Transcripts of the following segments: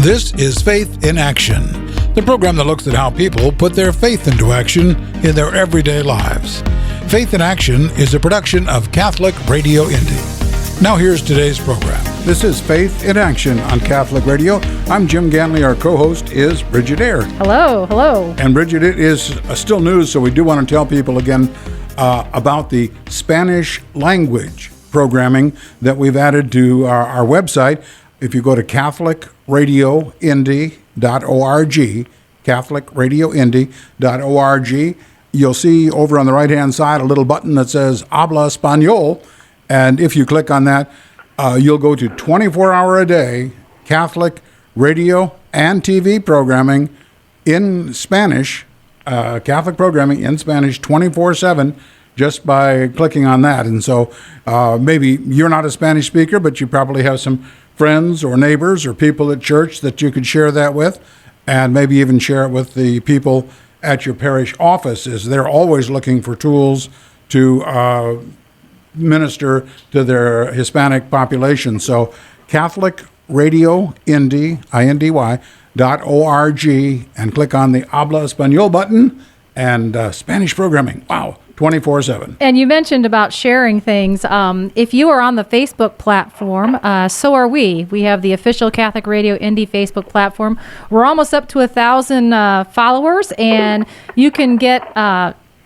This is Faith in Action, the program that looks at how people put their faith into action in their everyday lives. Faith in Action is a production of Catholic Radio Indy. Now here's today's program. This is Faith in Action on Catholic Radio. I'm Jim Ganley. Our co-host is Bridget Eyre. Hello. And Bridget, it is still news, so we do want to tell people again about the Spanish language programming that we've added to our website. If you go to CatholicRadioIndy.org, CatholicRadioIndy.org, you'll see over on the right-hand side a little button that says Habla Español, and if you click on that, you'll go to 24-hour-a-day Catholic radio and TV programming in Spanish, Catholic programming in Spanish 24/7, just by clicking on that. And so maybe you're not a Spanish speaker, but you probably have some friends or neighbors or people at church that you could share that with, and maybe even share it with the people at your parish office, as they're always looking for tools to minister to their Hispanic population. So Catholic Radio Indy, INDY.org, and click on the Habla Español button and Spanish programming. Wow. 24/7. And you mentioned about sharing things. If you are on the Facebook platform, so are we. We have the official Catholic Radio Indy Facebook platform. We're almost up to 1,000 followers, and you can get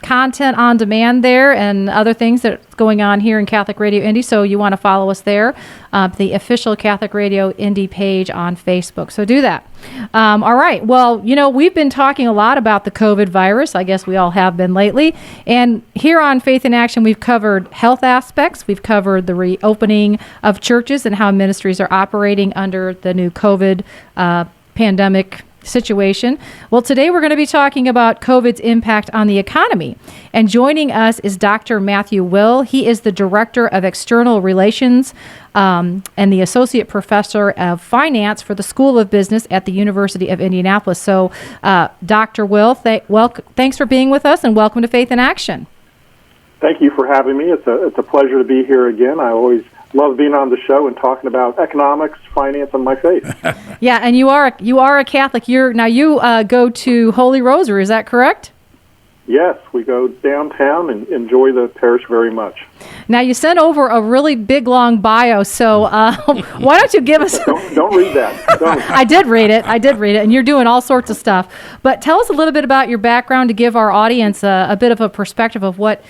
content on demand there and other things that's going on here in Catholic Radio Indy. So you want to follow us there, the official Catholic Radio Indy page on Facebook. So do that. All right. Well, we've been talking a lot about the COVID virus. I guess we all have been lately. And here on Faith in Action, we've covered health aspects. We've covered the reopening of churches and how ministries are operating under the new COVID pandemic situation. Well, today we're going to be talking about COVID's impact on the economy. And joining us is Dr. Matthew Will. He is the Director of External Relations and the Associate Professor of Finance for the School of Business at the University of Indianapolis. So, Dr. Will, thanks for being with us, and welcome to Faith in Action. Thank you for having me. It's a pleasure to be here again. I always love being on the show and talking about economics, finance, and my faith. Yeah, and you are a Catholic. You go to Holy Rosary. Is that correct? Yes, we go downtown and enjoy the parish very much. Now, you sent over a really big, long bio, so why don't you give us... Don't read that. Don't. I did read it, and you're doing all sorts of stuff. But tell us a little bit about your background to give our audience a bit of a perspective of what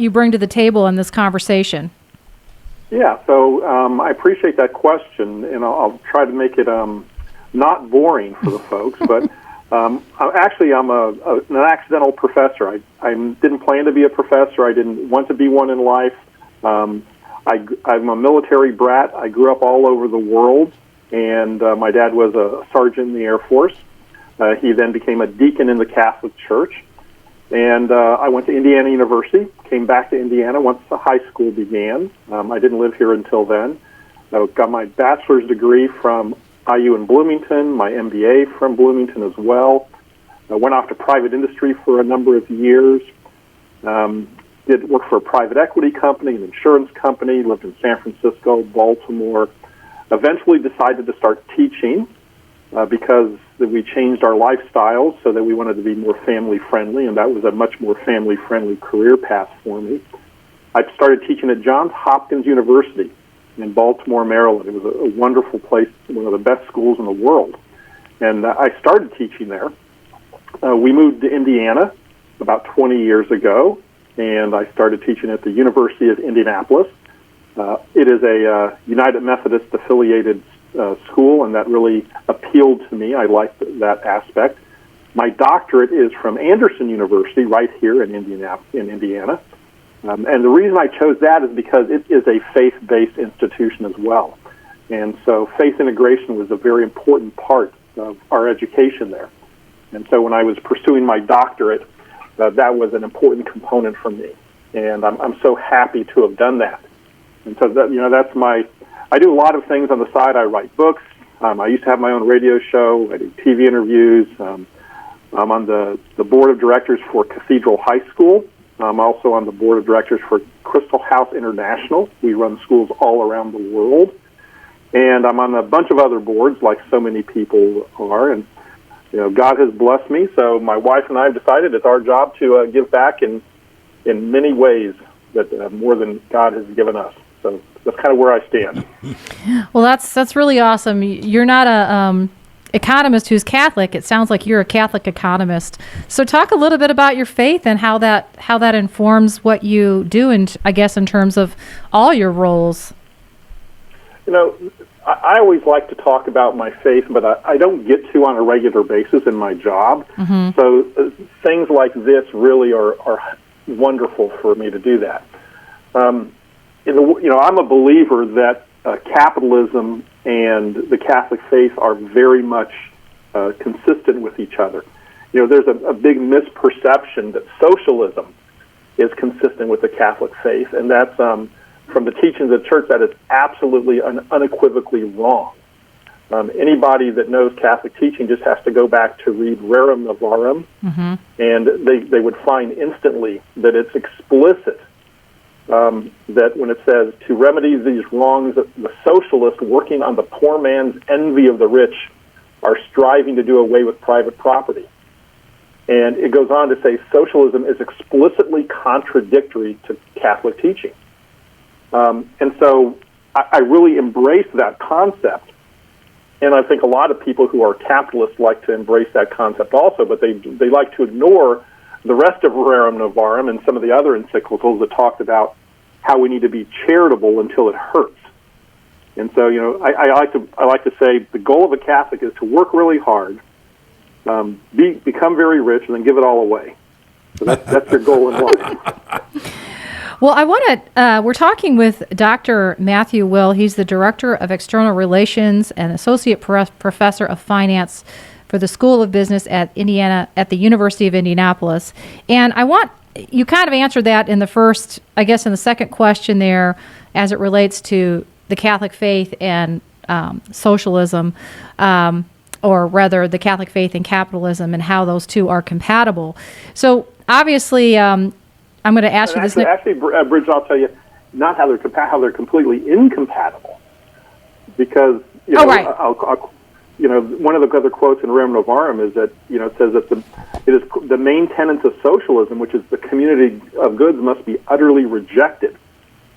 you bring to the table in this conversation. Yeah, so I appreciate that question, and I'll try to make it not boring for the folks, but I'm an accidental professor. I didn't plan to be a professor. I didn't want to be one in life. I'm a military brat. I grew up all over the world, and my dad was a sergeant in the Air Force. He then became a deacon in the Catholic Church. And I went to Indiana University, came back to Indiana once the high school began. I didn't live here until then. I got my bachelor's degree from IU in Bloomington, my MBA from Bloomington as well. I went off to private industry for a number of years. Did work for a private equity company, an insurance company, lived in San Francisco, Baltimore. Eventually decided to start teaching because we changed our lifestyles so that we wanted to be more family-friendly, and that was a much more family-friendly career path for me. I started teaching at Johns Hopkins University in Baltimore, Maryland. It was a wonderful place, one of the best schools in the world. And I started teaching there. We moved to Indiana about 20 years ago, and I started teaching at the University of Indianapolis. It is a United Methodist affiliated school, and that really appealed to me. I liked that aspect. My doctorate is from Anderson University right here in Indiana. And the reason I chose that is because it is a faith-based institution as well. And so faith integration was a very important part of our education there. And so when I was pursuing my doctorate, that was an important component for me. And I'm so happy to have done that. And so that's I do a lot of things on the side. I write books. I used to have my own radio show. I do TV interviews. I'm on the board of directors for Cathedral High School. I'm also on the board of directors for Crystal House International. We run schools all around the world. and I'm on a bunch of other boards, like so many people are. And God has blessed me, so my wife and I have decided it's our job to give back in many ways that more than God has given us. So that's kind of where I stand. Well, that's really awesome. You're not a economist who's Catholic. It sounds like you're a Catholic economist. So talk a little bit about your faith and how that informs what you do, and I guess in terms of all your roles. I always like to talk about my faith, but I don't get to on a regular basis in my job. Mm-hmm. So things like this really are wonderful for me to do that. I'm a believer that capitalism and the Catholic faith are very much consistent with each other. There's a big misperception that socialism is consistent with the Catholic faith, and that's from the teachings of the church, that is absolutely unequivocally wrong. Anybody that knows Catholic teaching just has to go back to read Rerum Novarum, mm-hmm. and they would find instantly that it's explicit that when it says, to remedy these wrongs, the socialists working on the poor man's envy of the rich are striving to do away with private property. And it goes on to say socialism is explicitly contradictory to Catholic teaching. And so I really embrace that concept. And I think a lot of people who are capitalists like to embrace that concept also, but they like to ignore the rest of Rerum Novarum and some of the other encyclicals that talked about how we need to be charitable until it hurts. And so, I like to say the goal of a Catholic is to work really hard, become very rich, and then give it all away. So that's your goal in life. Well, I want to, we're talking with Dr. Matthew Will. He's the Director of External Relations and Associate Professor of Finance for the School of Business at the University of Indianapolis. And you kind of answered that in the second question there, as it relates to the Catholic faith and socialism, or rather the Catholic faith and capitalism, and how those two are compatible. So obviously, I'm going to ask you this. Actually, Bridget, I'll tell you, not how they're completely incompatible, because right. One of the other quotes in Rerum Novarum is that it says that it is the main tenets of socialism, which is the community of goods, must be utterly rejected.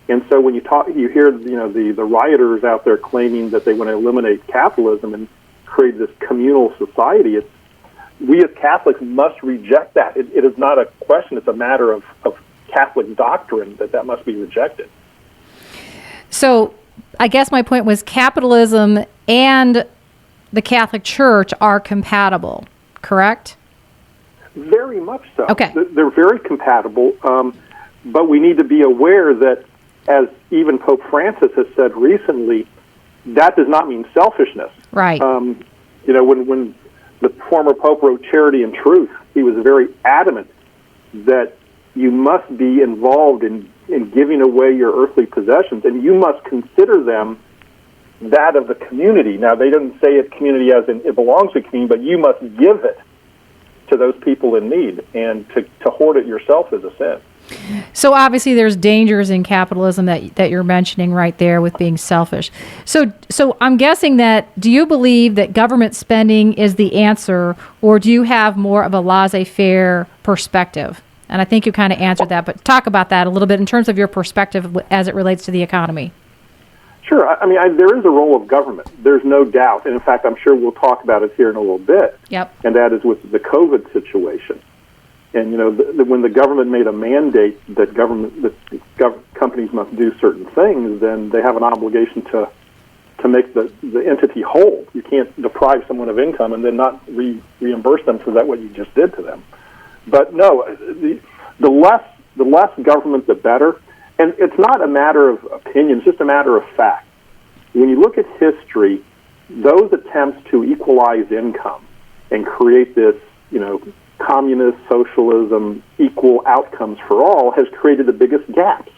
And so when you hear the rioters out there claiming that they want to eliminate capitalism and create this communal society, we as Catholics must reject that. It is not a question, it's a matter of Catholic doctrine that must be rejected. So I guess my point was capitalism and the Catholic Church are compatible, correct? Very much so. Okay. They're very compatible, but we need to be aware that, as even Pope Francis has said recently, that does not mean selfishness. Right. When the former Pope wrote Charity and Truth, he was very adamant that you must be involved in giving away your earthly possessions, and you must consider them that of the community. Now, they didn't say it community as in it belongs to the community, but you must give it to those people in need, and to hoard it yourself is a sin. So obviously there's dangers in capitalism that you're mentioning right there with being selfish. So I'm guessing that, do you believe that government spending is the answer, or do you have more of a laissez-faire perspective? And I think you kind of answered that, but talk about that a little bit in terms of your perspective as it relates to the economy. Sure. There is a role of government. There's no doubt. And in fact, I'm sure we'll talk about it here in a little bit. Yep. And that is with the COVID situation. And, when the government made a mandate that companies must do certain things, then they have an obligation to make the entity whole. You can't deprive someone of income and then not reimburse them for what you just did to them. But no, the less government, the better. And it's not a matter of opinion, it's just a matter of fact. When you look at history, those attempts to equalize income and create this, communist socialism, equal outcomes for all, has created the biggest gaps.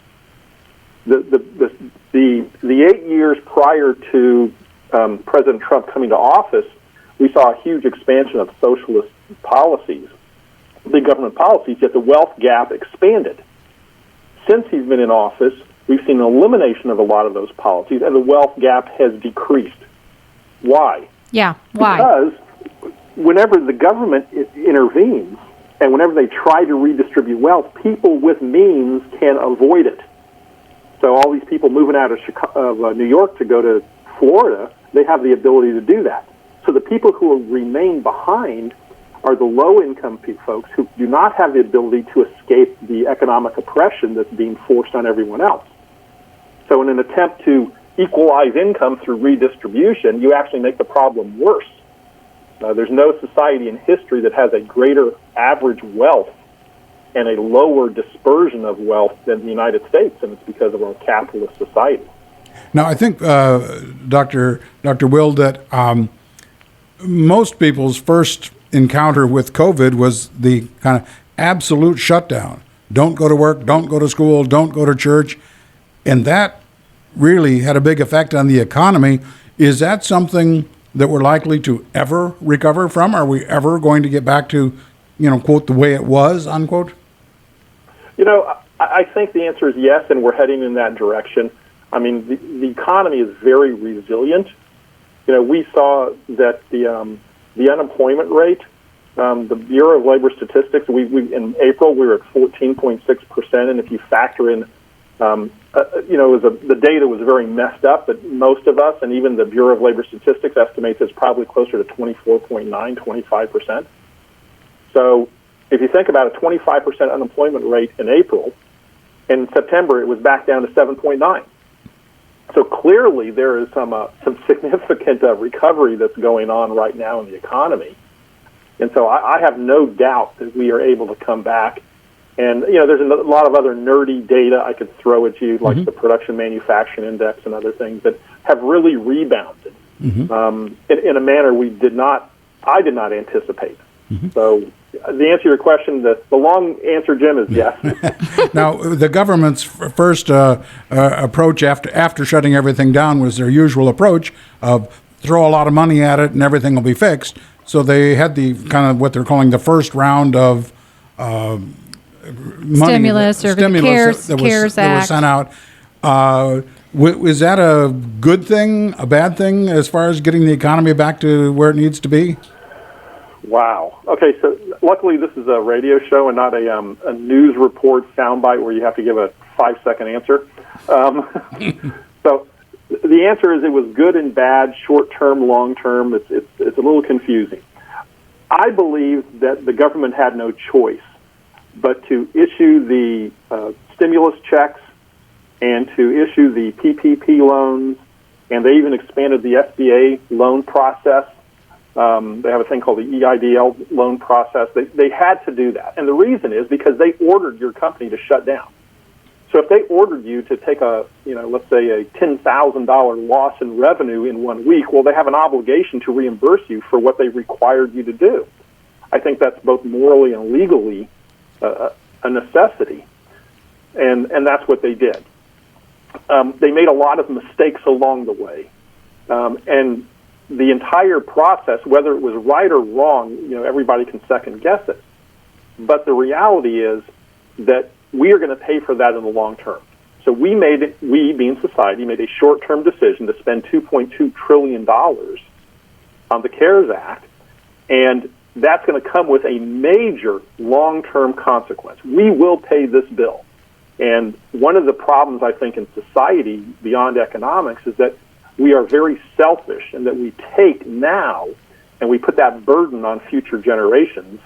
The 8 years prior to President Trump coming to office, we saw a huge expansion of socialist policies, big government policies, yet the wealth gap expanded. Since he's been in office, we've seen an elimination of a lot of those policies, and the wealth gap has decreased. Why? Yeah, why? Because whenever the government intervenes and whenever they try to redistribute wealth, people with means can avoid it. So all these people moving out of New York to go to Florida, they have the ability to do that. So the people who remain behind are the low-income folks who do not have the ability to escape the economic oppression that's being forced on everyone else. So in an attempt to equalize income through redistribution, you actually make the problem worse. There's no society in history that has a greater average wealth and a lower dispersion of wealth than the United States, and it's because of our capitalist society. Now, I think, Dr. Will, that most people's first encounter with COVID was the kind of absolute shutdown. Don't go to work, don't go to school, don't go to church. And that really had a big effect on the economy. Is that something that we're likely to ever recover from? Are we ever going to get back to, quote, the way it was, unquote? I think the answer is yes, and we're heading in that direction. I mean, the economy is very resilient. We saw that the unemployment rate, the Bureau of Labor Statistics, we in April we were at 14.6%, and if you factor in, the data was very messed up, but most of us, and even the Bureau of Labor Statistics estimates it's probably closer to 24.9, 25%. So if you think about a 25% unemployment rate in April, in September it was back down to 7.9. So clearly there is some significant recovery that's going on right now in the economy. And so I have no doubt that we are able to come back. And, there's a lot of other nerdy data I could throw at you, like the Production Manufacturing Index and other things that have really rebounded in a manner I did not anticipate. So the answer to your question, the long answer, Jim, is yes. Now, the government's first approach after shutting everything down was their usual approach of throw a lot of money at it and everything will be fixed. So they had the kind of what they're calling the first round of stimulus that CARES Act. Was sent out. Was that a good thing, a bad thing, as far as getting the economy back to where it needs to be? Wow. Okay, so luckily this is a radio show and not a news report soundbite where you have to give a 5-second answer. So the answer is it was good and bad, short-term, long-term. It's a little confusing. I believe that the government had no choice but to issue the stimulus checks and to issue the PPP loans, and they even expanded the SBA loan process. They have a thing called the EIDL loan process. They had to do that. And the reason is because they ordered your company to shut down. So if they ordered you to take let's say a $10,000 loss in revenue in 1 week, well, they have an obligation to reimburse you for what they required you to do. I think that's both morally and legally a necessity. And that's what they did. They made a lot of mistakes along the way. And the entire process, whether it was right or wrong, everybody can second guess it. But the reality is that we are going to pay for that in the long term. So we being society, made a short-term decision to spend $2.2 trillion on the CARES Act, and that's going to come with a major long-term consequence. We will pay this bill. And one of the problems, I think, in society beyond economics is that we are very selfish and that we take now and we put that burden on future generations,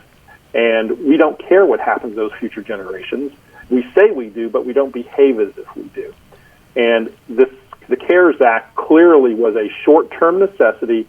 and we don't care what happens to those future generations. We say we do, but we don't behave as if we do. And the CARES Act clearly was a short-term necessity,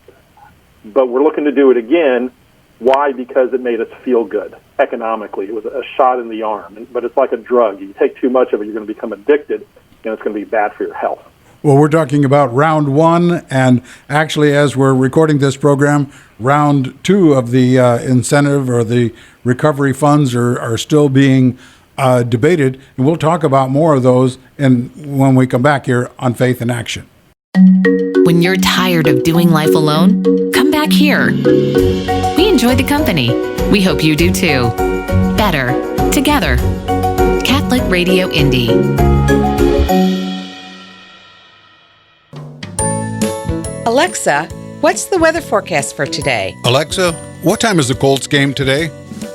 but we're looking to do it again. Why? Because it made us feel good economically. It was a shot in the arm, but it's like a drug. You take too much of it, you're going to become addicted, and it's going to be bad for your health. Well, we're talking about round one, and actually, as we're recording this program, round two of the incentive or the recovery funds are still being debated, and we'll talk about more of those when we come back here on Faith in Action. When you're tired of doing life alone, come back here. We enjoy the company. We hope you do too. Better together. Catholic Radio Indy. Alexa, what's the weather forecast for today? Alexa, what time is the Colts game today?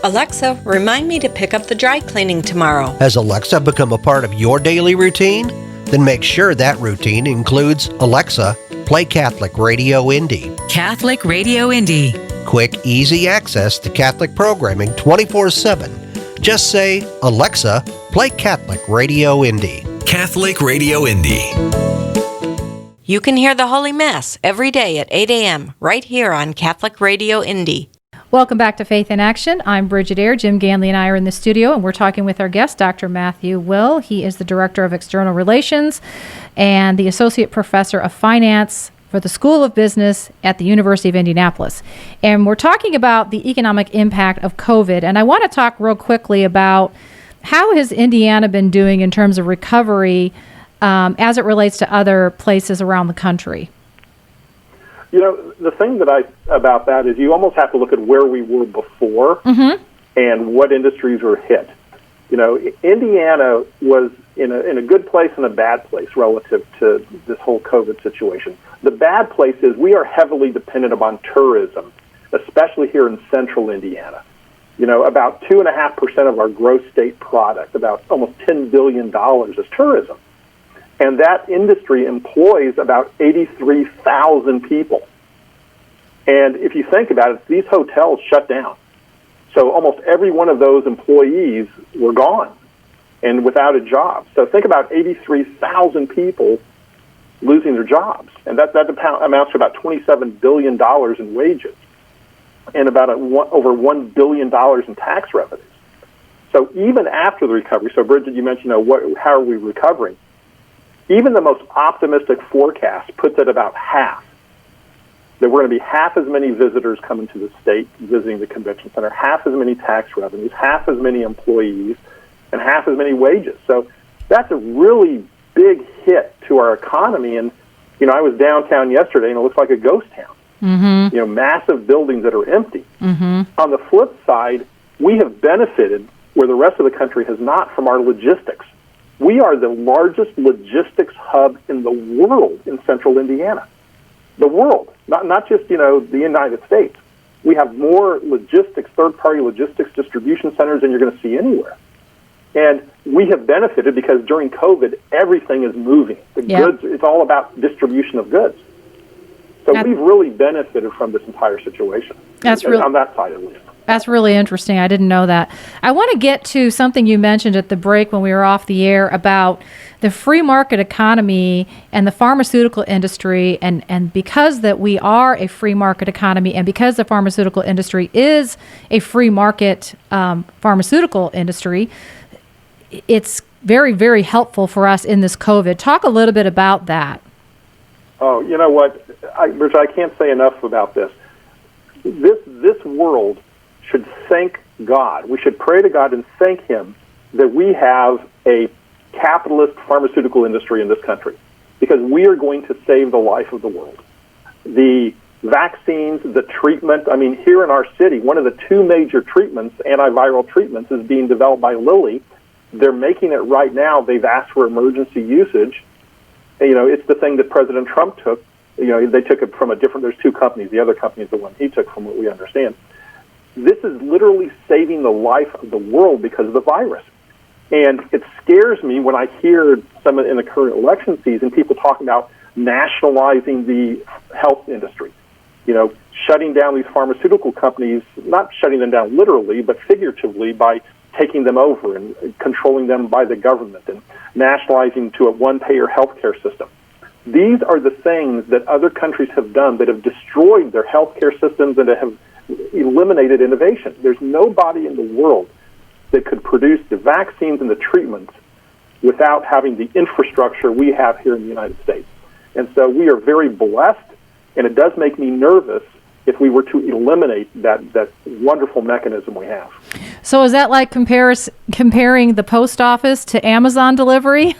Alexa, remind me to pick up the dry cleaning tomorrow. Has Alexa become a part of your daily routine? Then make sure that routine includes Alexa, play Catholic Radio Indy. Catholic Radio Indy. Quick, easy access to Catholic programming 24/7. Just say, Alexa, play Catholic Radio Indy. Catholic Radio Indy. You can hear the Holy Mass every day at 8 a.m. right here on Catholic Radio Indy. Welcome back to Faith in Action. I'm Bridget Eyre. Jim Ganley and I are in the studio, and we're talking with our guest, Dr. Matthew Will. He is the Director of External Relations and the Associate Professor of Finance for the School of Business at the University of Indianapolis. And we're talking about the economic impact of COVID. And I want to talk real quickly about how has Indiana been doing in terms of recovery as it relates to other places around the country. You know, the thing about that is you almost have to look at where we were before and what industries were hit. You know, Indiana was in a good place and a bad place relative to this whole COVID situation. The bad place is we are heavily dependent upon tourism, especially here in central Indiana. You know, about 2.5% of our gross state product, about almost $10 billion is tourism. And that industry employs about 83,000 people. And if you think about it, these hotels shut down. So almost every one of those employees were gone and without a job. So think about 83,000 people losing their jobs. And that amounts to about $27 billion in wages and about over $1 billion in tax revenues. So even after the recovery, so Bridget, you mentioned, how are we recovering? Even the most optimistic forecast puts it about half. That we're going to be half as many visitors coming to the state, visiting the convention center, half as many tax revenues, half as many employees, and half as many wages. So that's a really big hit to our economy. And, you know, I was downtown yesterday, and it looks like a ghost town. You know, massive buildings that are empty. On the flip side, we have benefited where the rest of the country has not from our logistics. We are the largest logistics hub in the world in central Indiana. The world, not just, you know, the United States. We have more logistics, third-party logistics distribution centers than you're going to see anywhere. And we have benefited because during COVID, everything is moving. The goods, it's all about distribution of goods. So we've really benefited from this entire situation. That's really, on that side at least. That's really interesting. I didn't know that. I want to get to something you mentioned at the break when we were off the air about the free market economy and the pharmaceutical industry. And because that we are a free market economy and because the pharmaceutical industry is a free market pharmaceutical industry, it's very, very helpful for us in this COVID. Talk a little bit about that. Oh, you know what, Bridget, I can't say enough about this. This world should thank God. We should pray to God and thank Him that we have a capitalist pharmaceutical industry in this country, because we are going to save the life of the world. The vaccines, the treatment, I mean, here in our city, one of the two major treatments, antiviral treatments, is being developed by Lilly. They're making it right now. They've asked for emergency usage. You know, it's the thing that President Trump took. You know, they took it from there's two companies. The other company is the one he took, from what we understand. This is literally saving the life of the world because of the virus. And it scares me when I hear some in the current election season, people talking about nationalizing the health industry. You know, shutting down these pharmaceutical companies, not shutting them down literally, but figuratively by taking them over and controlling them by the government and nationalizing to a one-payer healthcare system. These are the things that other countries have done that have destroyed their healthcare systems and have eliminated innovation. There's nobody in the world that could produce the vaccines and the treatments without having the infrastructure we have here in the United States. And so we are very blessed, and it does make me nervous if we were to eliminate that wonderful mechanism we have. So is that like comparing the post office to Amazon delivery?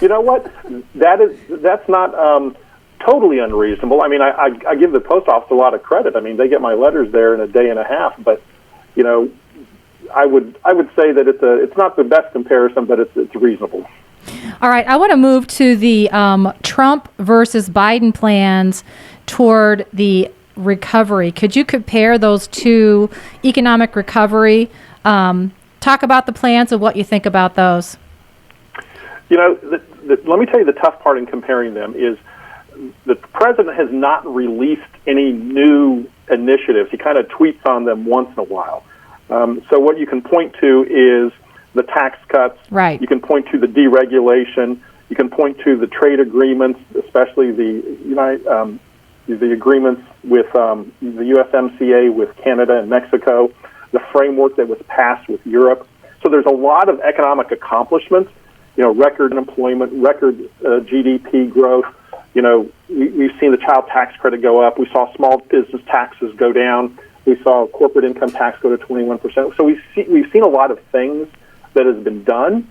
You know what? That's not totally unreasonable. I mean, I give the post office a lot of credit. I mean, they get my letters there in a day and a half. But you know, I would say that it's not the best comparison, but it's reasonable. All right, I want to move to the Trump versus Biden plans toward the recovery. Could you compare those two, economic recovery? Talk about the plans and what you think about those. You know, let me tell you the tough part in comparing them is the president has not released any new initiatives. He kind of tweets on them once in a while. So what you can point to is the tax cuts. Right. You can point to the deregulation. You can point to the trade agreements, especially the agreements with the USMCA with Canada and Mexico, the framework that was passed with Europe. So there's a lot of economic accomplishments, you know, record employment, record GDP growth. You know, we've seen the child tax credit go up. We saw small business taxes go down. We saw corporate income tax go to 21%. So we've seen a lot of things that has been done.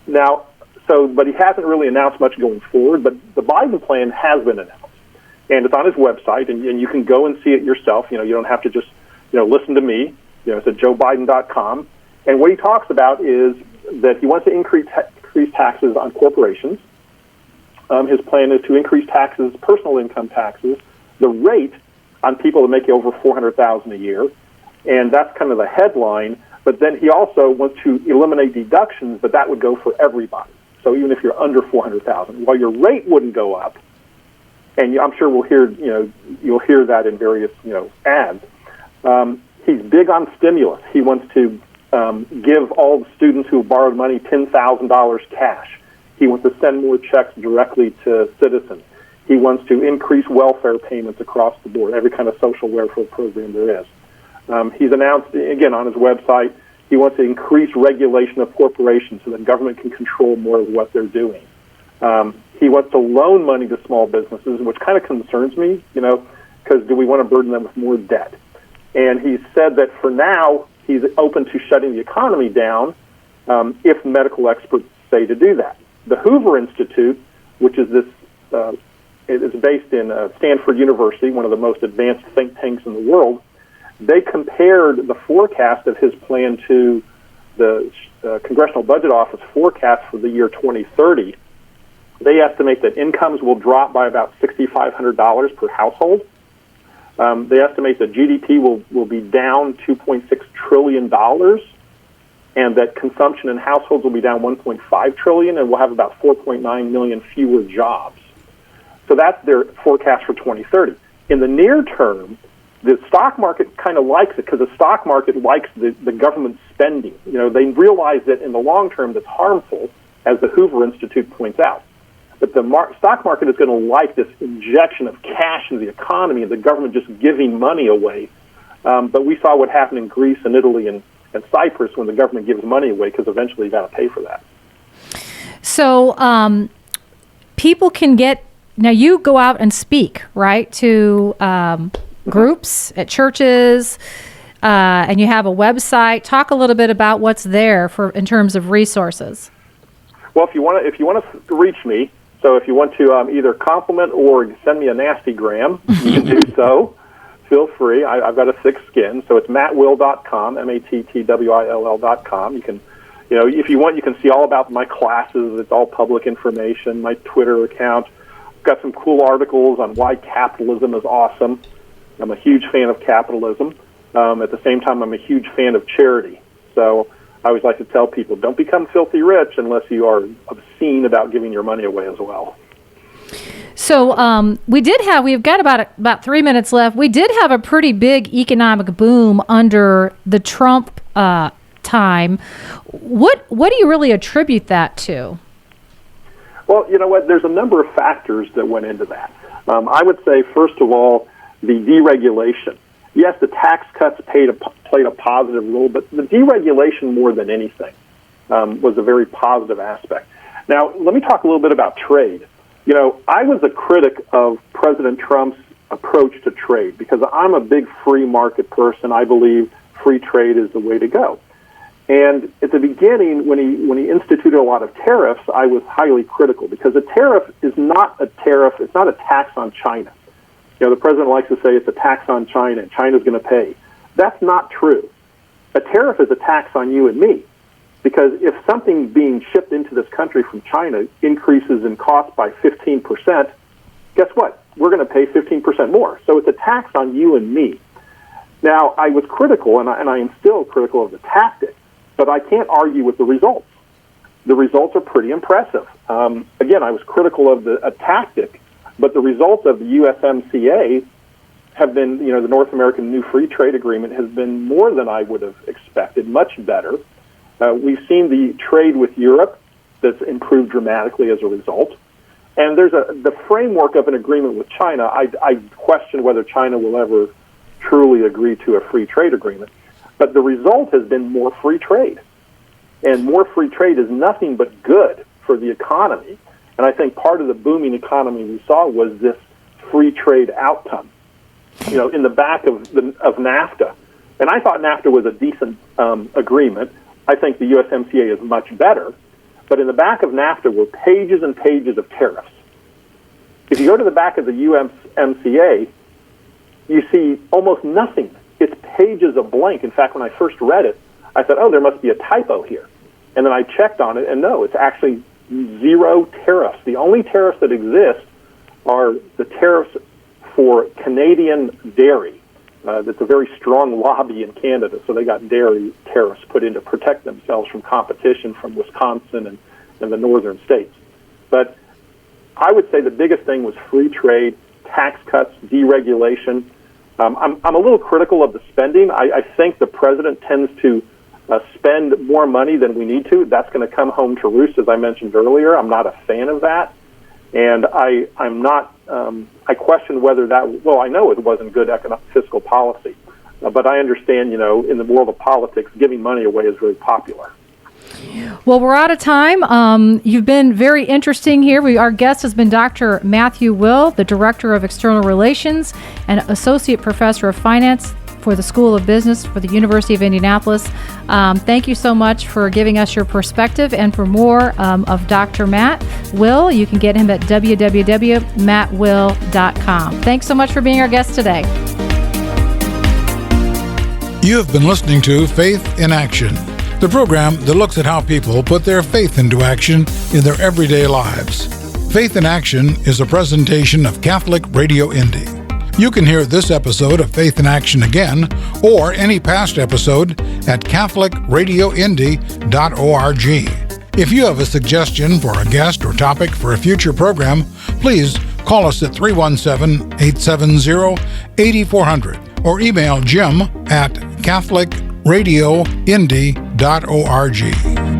Now, but he hasn't really announced much going forward, but the Biden plan has been announced. And it's on his website, and you can go and see it yourself. You know, you don't have to just, you know, listen to me. You know, it's at joebiden.com. And what he talks about is that he wants to increase taxes on corporations. His plan is to increase taxes, personal income taxes, the rate on people that make over $400,000 a year. And that's kind of the headline. But then he also wants to eliminate deductions, but that would go for everybody. So even if you're under $400,000, while your rate wouldn't go up, and I'm sure you'll hear that in various, ads. He's big on stimulus. He wants to give all the students who borrowed money $10,000 cash. He wants to send more checks directly to citizens. He wants to increase welfare payments across the board, every kind of social welfare program there is. He's announced, again, on his website, he wants to increase regulation of corporations so that government can control more of what they're doing. He wants to loan money to small businesses, which kind of concerns me, because do we want to burden them with more debt? And he said that for now, he's open to shutting the economy down if medical experts say to do that. The Hoover Institute, which is it is based in Stanford University, one of the most advanced think tanks in the world, they compared the forecast of his plan to the Congressional Budget Office forecast for the year 2030. They estimate that incomes will drop by about $6,500 per household. They estimate that GDP will be down $2.6 trillion, and that consumption in households will be down $1.5 trillion, and we'll have about 4.9 million fewer jobs. So that's their forecast for 2030. In the near term, the stock market kind of likes it because the stock market likes the government spending. They realize that in the long term that's harmful, as the Hoover Institute points out. But the stock market is going to like this injection of cash into the economy and the government just giving money away. But we saw what happened in Greece and Italy and Cyprus when the government gives money away because eventually you got to pay for that. So people can get, now you go out and speak, right, to groups at churches, and you have a website. Talk a little bit about what's there in terms of resources. Well, if you want to reach me, so if you want to either compliment or send me a nasty gram, you can do so. Feel free. I've got a thick skin, so it's mattwill.com, mattwill.com. You can, if you want, you can see all about my classes. It's all public information. My Twitter account. I've got some cool articles on why capitalism is awesome. I'm a huge fan of capitalism. At the same time, I'm a huge fan of charity. So I always like to tell people, don't become filthy rich unless you are obscene about giving your money away as well. So we've got about 3 minutes left. We did have a pretty big economic boom under the Trump time. What do you really attribute that to? Well, you know what? There's a number of factors that went into that. I would say, first of all, the deregulation. Yes, the tax cuts played a positive role, but the deregulation more than anything was a very positive aspect. Now, let me talk a little bit about trade. I was a critic of President Trump's approach to trade because I'm a big free market person. I believe free trade is the way to go. And at the beginning, when he instituted a lot of tariffs, I was highly critical because a tariff is not a tariff. It's not a tax on China. The president likes to say it's a tax on China and China's going to pay. That's not true. A tariff is a tax on you and me Because if something being shipped into this country from China increases in cost by 15%, guess what? We're going to pay 15% more. So it's a tax on you and me. Now, I was critical, and I am still critical of the tactic, but I can't argue with the results. The results are pretty impressive. Again, I was critical of the tactic, but the results of the USMCA have been, the North American New Free Trade Agreement has been more than I would have expected, much better. We've seen the trade with Europe that's improved dramatically as a result. And there's the framework of an agreement with China. I question whether China will ever truly agree to a free trade agreement. But the result has been more free trade. And more free trade is nothing but good for the economy. And I think part of the booming economy we saw was this free trade outcome. In the back of NAFTA. And I thought NAFTA was a decent agreement. I think the USMCA is much better. But in the back of NAFTA were pages and pages of tariffs. If you go to the back of the USMCA, you see almost nothing. It's pages of blank. In fact, when I first read it, I thought, there must be a typo here. And then I checked on it, and no, it's actually 0 tariffs. The only tariffs that exist are the tariffs for Canadian dairy. That's a very strong lobby in Canada, so they got dairy tariffs put in to protect themselves from competition from Wisconsin and the northern states. But I would say the biggest thing was free trade, tax cuts, deregulation. I'm a little critical of the spending. I think the president tends to spend more money than we need to. That's going to come home to roost, as I mentioned earlier. I'm not a fan of that. And I'm not, I question whether I know it wasn't good fiscal policy. But I understand, in the world of politics, giving money away is very popular. Well, we're out of time. You've been very interesting here. Our guest has been Dr. Matthew Will, the Director of External Relations and Associate Professor of Finance for the School of Business for the University of Indianapolis. Thank you so much for giving us your perspective. And for more of Dr. Matt Will, you can get him at www.mattwill.com. Thanks so much for being our guest today. You have been listening to Faith in Action, the program that looks at how people put their faith into action in their everyday lives. Faith in Action is a presentation of Catholic Radio Indy. You can hear this episode of Faith in Action again, or any past episode, at catholicradioindy.org. If you have a suggestion for a guest or topic for a future program, please call us at 317-870-8400 or email Jim at catholicradioindy.org.